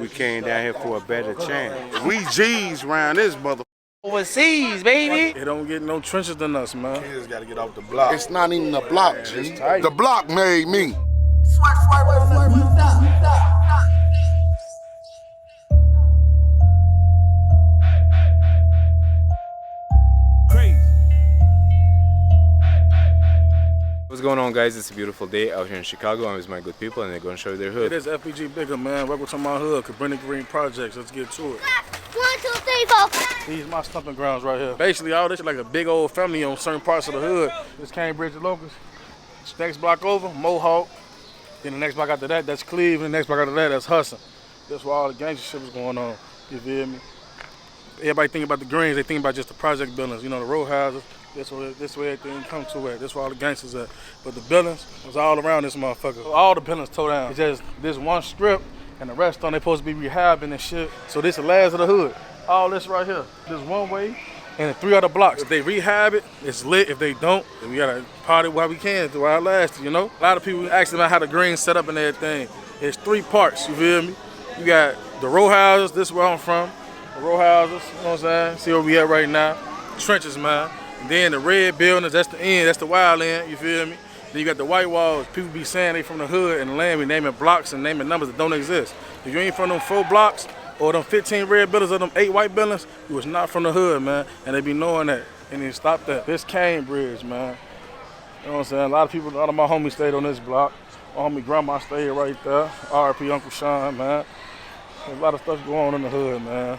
We came down here for a better chance. We G's around this mother. Overseas, baby. It don't get no trenches than us, man. Kids gotta get off the block. It's not even the block, G. The block made me. What's going on, guys? It's a beautiful day out here in Chicago. I'm with my good people and they're going to show you their hood. It is FBG Bigga, man. Welcome to my hood, Cabrini-Green projects. Let's get to it. 1, 2, 3, 4. These are my stomping grounds right here. Basically, all this is like a big old family on certain parts of the hood. This Cambridge and Locust. Next block over, Mohawk. Then the next block after that, that's Cleveland. The next block after that, that's Hudson. That's where all the gangster shit was going on. You feel me? Everybody think about the greens, they think about just the project buildings, you know, the row houses. This way everything come to at. That's where all the gangsters at. But the buildings was all around this motherfucker. All the buildings tore down. It's just this one strip and the rest on they supposed to be rehabbing and shit. So this is the last of the hood. All this right here. This one way and the 3 other blocks. If they rehab it, it's lit. If they don't, then we gotta party while we can through our last, you know? A lot of people ask about how the greens set up and everything. It's 3 parts, you feel me? You got the row houses, this is where I'm from. The row houses, you know what I'm saying? See where we at right now. Trenches, man. And then the red buildings, that's the end, that's the wild end, you feel me? Then you got the white walls. People be saying they from the hood and the land, we naming blocks and naming numbers that don't exist. If you ain't from them 4 blocks or them 15 red buildings or them 8 white buildings, you was not from the hood, man. And they be knowing that. And then stop that. This Cambridge, man. You know what I'm saying? A lot of my homies stayed on this block. My homie grandma stayed right there. RP Uncle Sean, man. There's a lot of stuff going on in the hood, man.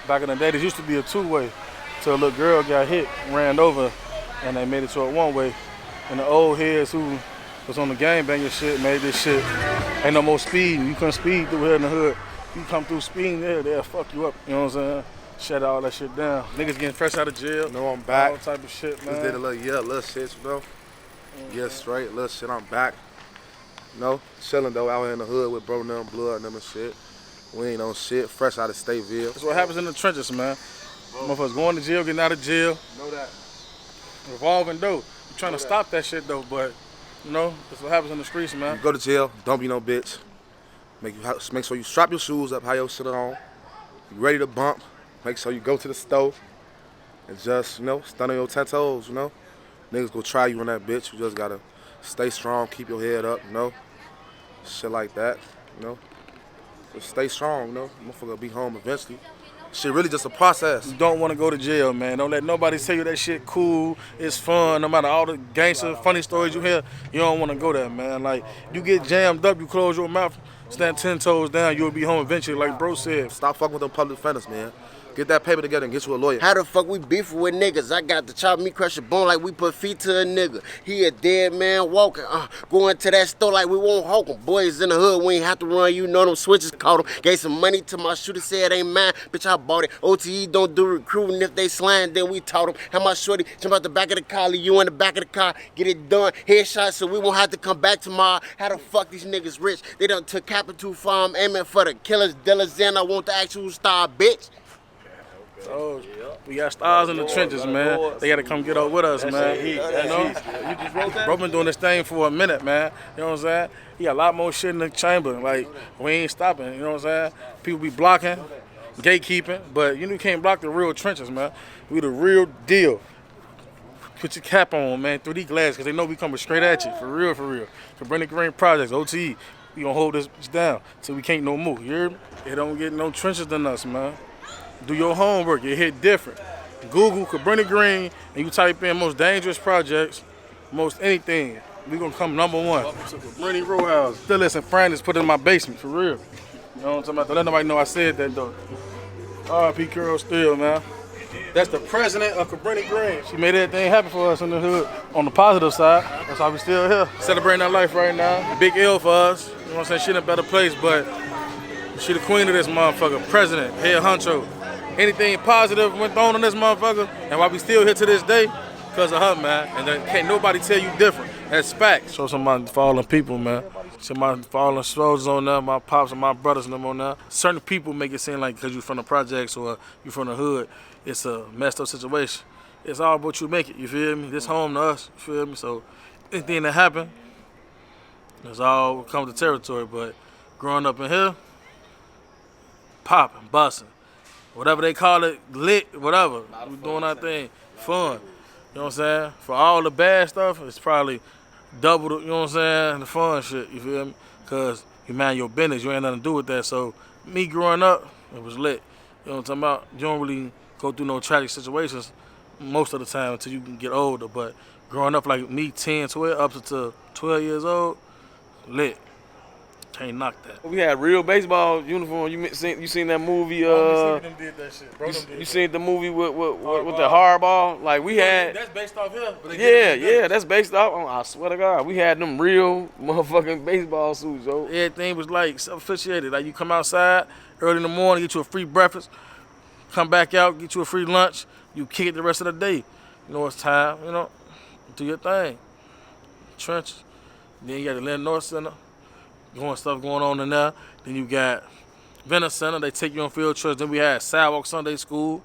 Back in the day, there used to be a 2-way till a little girl got hit, ran over, and they made it to a 1-way. And the old heads who was on the gangbanging shit made this shit. Ain't no more speeding. You couldn't speed through here in the hood. You come through speeding there, they'll fuck you up. You know what I'm saying? Shut all that shit down. Niggas getting fresh out of jail. No, I'm back. All type of shit, man. Just did a little shit, you know? Yeah, straight, little shit, I'm back. You know, chilling though, out here in the hood with bro, them blood, and them and shit. We ain't on shit, fresh out of Stateville. That's what happens in the trenches, man. Motherfuckers going to jail, getting out of jail. Know that. Revolving dough. You trying to stop that shit though, but you know, that's what happens in the streets, man. You go to jail, don't be no bitch. Make sure you strap your shoes up, have your shit on. You ready to bump. Make sure you go to the stove and just, you know, stand on your 10 toes, you know. Niggas go try you on that bitch. You just gotta stay strong, keep your head up, you know. Shit like that, you know. Just stay strong, you know. Motherfucker be home eventually. Shit really just a process. You don't want to go to jail, man. Don't let nobody tell you that shit cool, it's fun. No matter all the gangster funny stories you hear, you don't want to go there, man. Like, you get jammed up, you close your mouth, stand 10 toes down, you'll be home eventually, like bro said. Stop fucking with them public defenders, man. Get that paper together and get you a lawyer. How the fuck we beefing with niggas? I got to chop me, crush a bone like we put feet to a nigga. He a dead man walking. Going to that store like we won't hawk him. Boys in the hood, we ain't have to run. You know them switches caught him. Gave some money to my shooter, said ain't mine. Bitch, I bought it. OTE don't do recruiting. If they slang, then we taught them. Have my shorty jump out the back of the car, leave you in the back of the car. Get it done. Headshot so we won't have to come back tomorrow. How the fuck these niggas rich? They done took capital farm, aiming for the killers, dealers, and I want the actual star, bitch. Oh, we got stars in the trenches, man. They gotta come get up with us, man. You know, bro been doing this thing for a minute, man. You know what I'm saying? He got a lot more shit in the chamber. Like, we ain't stopping. You know what I'm saying? People be blocking, gatekeeping, but you can't block the real trenches, man. We the real deal. Put your cap on, man. 3D glass, because they know we coming straight at you. For real, for real. Cabrini-Green projects, OTE. We gonna hold this down till we can't no more. You hear me? It don't get no trenches than us, man. Do your homework, it hit different. Google Cabrini-Green and you type in most dangerous projects, most anything. We gonna come #1. Cabrini Row House. Still listen, friend is put in my basement, for real. You know what I'm talking about? Don't let nobody know I said that though. RP Curl still, man. That's the president of Cabrini-Green. She made everything happen for us in the hood. On the positive side, that's why we still here. Celebrating our life right now. Big L for us. You know what I'm saying? She in a better place, but she the queen of this motherfucker. President, head honcho. Anything positive went on this motherfucker, and why we still here to this day, because of her, man. And then can't nobody tell you different. That's facts. Show some of my fallen people, man. Some of my fallen soldiers on there, my pops and my brothers and them on there. Certain people make it seem like because you from the projects or you from the hood, it's a messed up situation. It's all about you make it, you feel me? This home to us, you feel me? So anything that happen, it's all come to territory, but growing up in here, popping, busting, whatever they call it, lit, whatever. We doing our thing, fun. You know what I'm saying? For all the bad stuff, it's probably double the, you know what I'm saying, the fun shit, you feel me? Because you mind your business, you ain't nothing to do with that. So me growing up, it was lit. You know what I'm talking about? You don't really go through no tragic situations most of the time until you can get older. But growing up like me, 10, 12, up to 12 years old, lit. Can't knock that. We had real baseball uniform. You seen that movie? Them did that shit. Bro, You seen the movie with the hardball? Like we had. That's based off here. Yeah, that's based off. I swear to God, we had them real motherfucking baseball suits, yo. Everything was like self-officiated. Like you come outside early in the morning, get you a free breakfast, come back out, get you a free lunch, you kick it the rest of the day. You know it's time, you know, do your thing. Trenches. Then you got the Lynn North Center, stuff going on in there. Then you got Venner Center, they take you on field trips. Then we had Sidewalk Sunday School.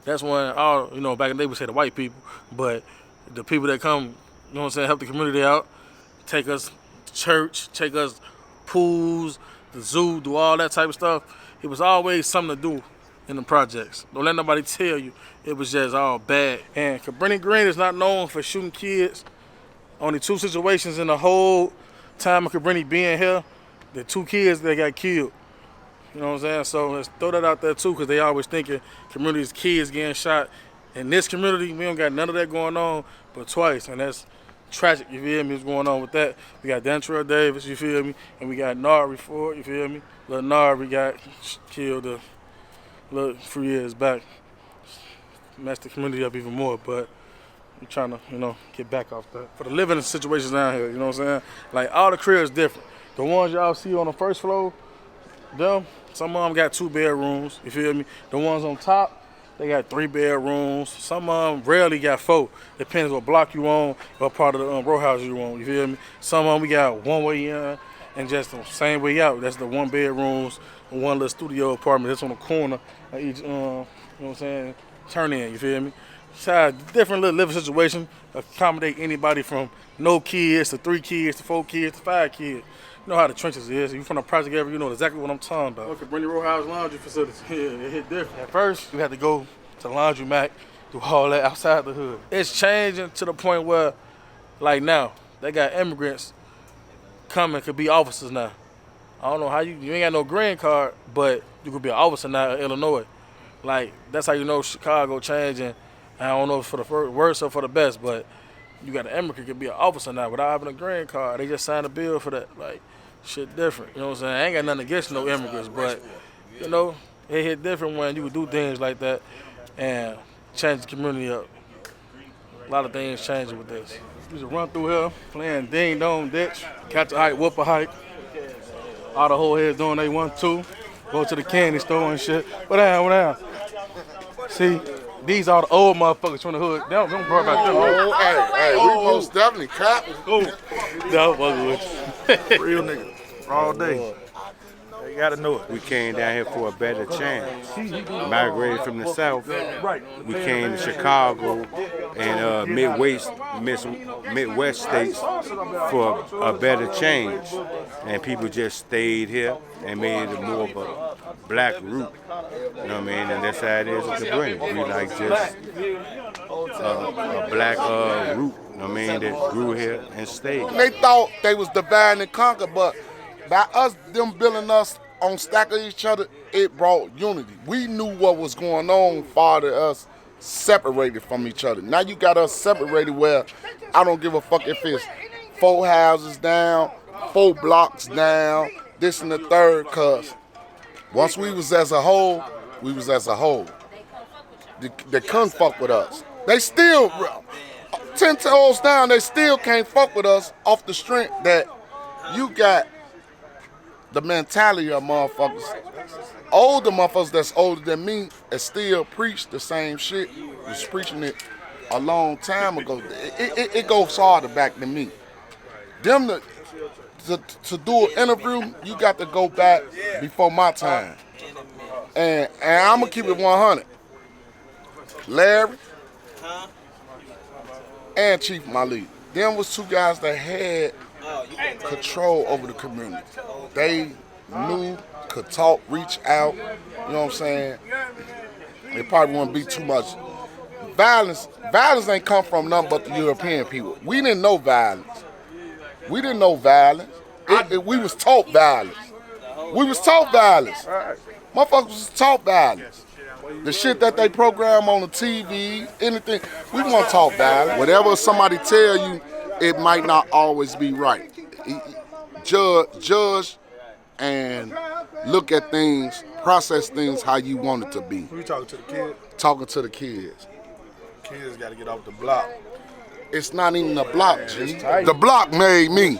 That's when all, you know, back in the day we said the white people, but the people that come, you know what I'm saying, help the community out, take us to church, take us pools, the zoo, do all that type of stuff. It was always something to do in the projects. Don't let nobody tell you it was just all bad. And Cabrini-Green is not known for shooting kids. Only 2 situations in the whole time of Cabrini being here, the 2 kids that got killed. You know what I'm saying? So let's throw that out there too, because they always thinking community's kids getting shot. In this community, we don't got none of that going on but twice, and that's tragic, you feel me, what's going on with that. We got Dentrell Davis, you feel me, and we got Nari Ford, you feel me. Little Nari got killed a few years back. Messed the community up even more, but we're trying to, you know, get back off that. For the living situations down here, you know what I'm saying? Like, all the cribs different. The ones y'all see on the first floor, some of them got 2 bedrooms, you feel me? The ones on top, they got 3 bedrooms. Some of them rarely got 4. Depends what block you on, what part of the row house you on, you feel me? Some of them we got one way in and just the same way out. That's the 1 bedrooms, 1 little studio apartment that's on the corner of each, you know what I'm saying, turn in, you feel me? So different little living situation, accommodate anybody from no kids to 3 kids to 4 kids to 5 kids. You know how the trenches is. If you from the project area, you know exactly what I'm talking about. Okay, Cabrini Row House laundry facility. Yeah, it hit different. At first, you had to go to the laundromat, do all that outside the hood. It's changing to the point where, like now, they got immigrants coming, could be officers now. I don't know how you ain't got no green card, but you could be an officer now in Illinois. Like, that's how you know Chicago changing. I don't know if for the worse or for the best, but you got an immigrant could be an officer now without having a green card. They just signed a bill for that. Like, shit different. You know what I'm saying? I ain't got nothing against no immigrants, but, you know, it hit different when you would do things like that and change the community up. A lot of things changing with this. We just run through here, playing ding dong ditch, catch a hike, whoop a hike. All the whole heads doing they 1-2. Go to the candy store and shit. What down? See? These are the old motherfuckers from the hood. They don't worry about them. Hey, we most definitely clapping. No, real nigga, all day. You gotta know it. We came down here for a better chance. Migrated from the South. We came to Chicago and Midwest states for a better change. And people just stayed here and made it more of a black root. You know what I mean? And that's how it is at Cabrini. We like just a black root, you know what I mean, that grew here and stayed. They thought they was divide and conquer, but by them building us on stack of each other, it brought unity. We knew what was going on far to us separated from each other. Now you got us separated where I don't give a fuck if it's 4 houses down, 4 blocks down, this and the third, cause once we was as a whole, we was as a whole. They couldn't fuck with us. They still, 10 toes down, they still can't fuck with us off the strength that you got the mentality of motherfuckers. Older motherfuckers that's older than me and still preach the same shit. Was preaching it a long time ago. It goes harder back than me. Them to do an interview, you got to go back before my time. And I'm gonna keep it 100. Larry and Chief Malik. Them was 2 guys that had control over the community. They knew, could talk, reach out, you know what I'm saying, it probably wouldn't be too much. Violence ain't come from nothing but the European people. We didn't know violence. We didn't know violence. We was taught violence. We was taught violence. Motherfuckers was taught violence. The shit that they program on the TV, anything, we want to talk violence. Whatever somebody tell you, it might not always be right. Judge and look at things, process things how you want it to be. Who you talking to, the kids? Talking to the kids. Kids got to get off the block. It's not even the block, G. The block made me.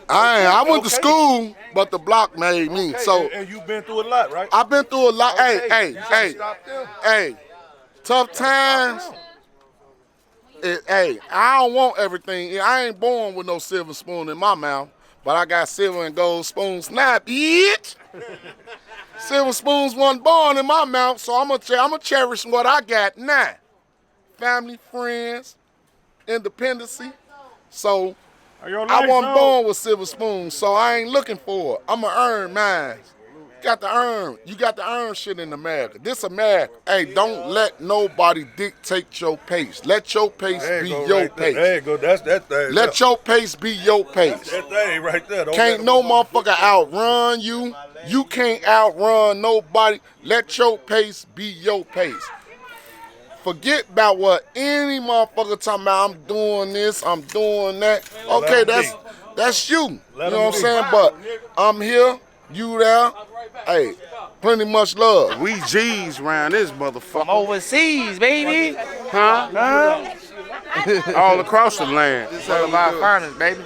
I went to school, but the block made me. So and you've been through a lot, right? I've been through a lot. Hey, tough times. I don't want everything. I ain't born with no silver spoon in my mouth, but I got silver and gold spoons now, bitch. Silver spoons wasn't born in my mouth, so I'ma cherish what I got now. Family, friends, independency. So I wasn't born with silver spoons, so I ain't looking for it. I'ma earn mine. Got to earn. You got to earn shit in America. This America. Hey, don't let nobody dictate your pace. Let your pace be your pace. There you go. That's that thing. Let your pace be your pace. That thing right there. Can't no motherfucker outrun you. You can't outrun nobody. Let your pace be your pace. Forget about what any motherfucker talking about. I'm doing this, I'm doing that. Okay, that's you. You know what I'm saying? But I'm here, you there. Hey, plenty much love. We G's around this motherfucker. From overseas, baby. Huh? All across the land. It's all about furnace, baby.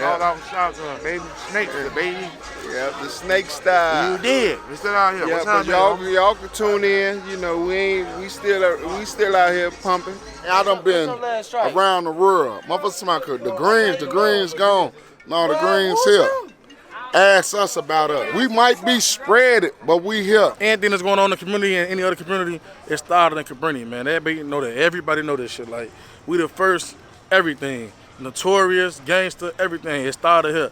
All out shotgun, baby. Snakes, baby. Yeah, the snake style. You did. We still out here. Yeah, What time but y'all can tune in. You know, we still out here pumping. I done been around the world. Motherfucker, the green's gone. No, the green's here. Ask us about us. We might be spread it, but we here. Anything that's going on in the community and any other community, it started in Cabrini, man. Everybody know that. Everybody know this shit. Like, we the first everything. Notorious, gangster, everything. It started here.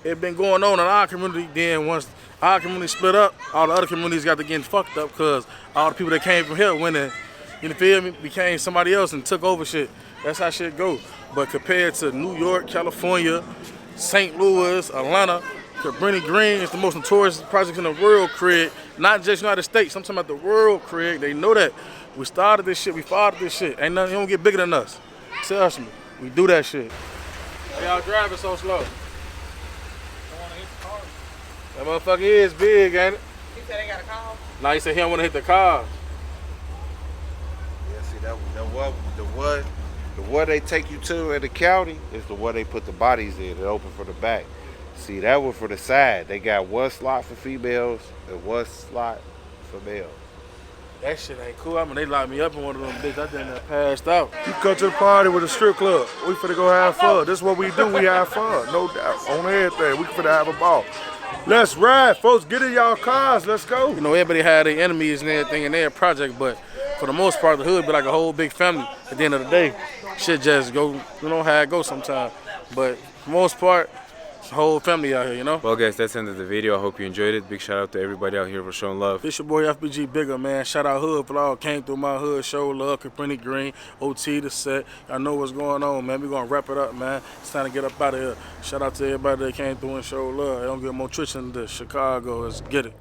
It been going on in our community. Then once our community split up, all the other communities got to getting fucked up because all the people that came from here went in, you feel me, became somebody else and took over shit. That's how shit go. But compared to New York, California, St. Louis, Atlanta, Cabrini-Green is the most notorious project in the world created. Not just United States, I'm talking about the world created. They know that. We started this shit, we started this shit. Ain't nothing, don't get bigger than us. Trust me, we do that shit. Hey, y'all driving so slow. That motherfucker is big, ain't it? He said they got a call. Nah, he said he don't want to hit the car. Yeah, see the what they take you to in the county is the what they put the bodies in. They open for the back. See, that was for the side. They got one slot for females and one slot for males. That shit ain't cool. I mean, they locked me up in one of them bitches. I done passed out. You come to the party with a strip club. We finna go have fun. This is what we do. We have fun, no doubt. On everything. We finna have a ball. Let's ride, folks. Get in y'all cars. Let's go. You know, everybody had their enemies and everything in their project, but for the most part, the hood be like a whole big family. At the end of the day, shit just go, you know how it goes sometimes. But for the most part, it's a whole family out here, you know? Well, guys, that's the end of the video. I hope you enjoyed it. Big shout out to everybody out here for showing love. This your boy FBG Bigga, man. Shout out HoodVlogs. Came through my hood, show love. Cabrini-Green, OTE the set. I know what's going on, man. We gonna wrap it up, man. It's time to get up out of here. Shout out to everybody that came through and showed love. I don't get more tricks than this. Chicago, let's get it.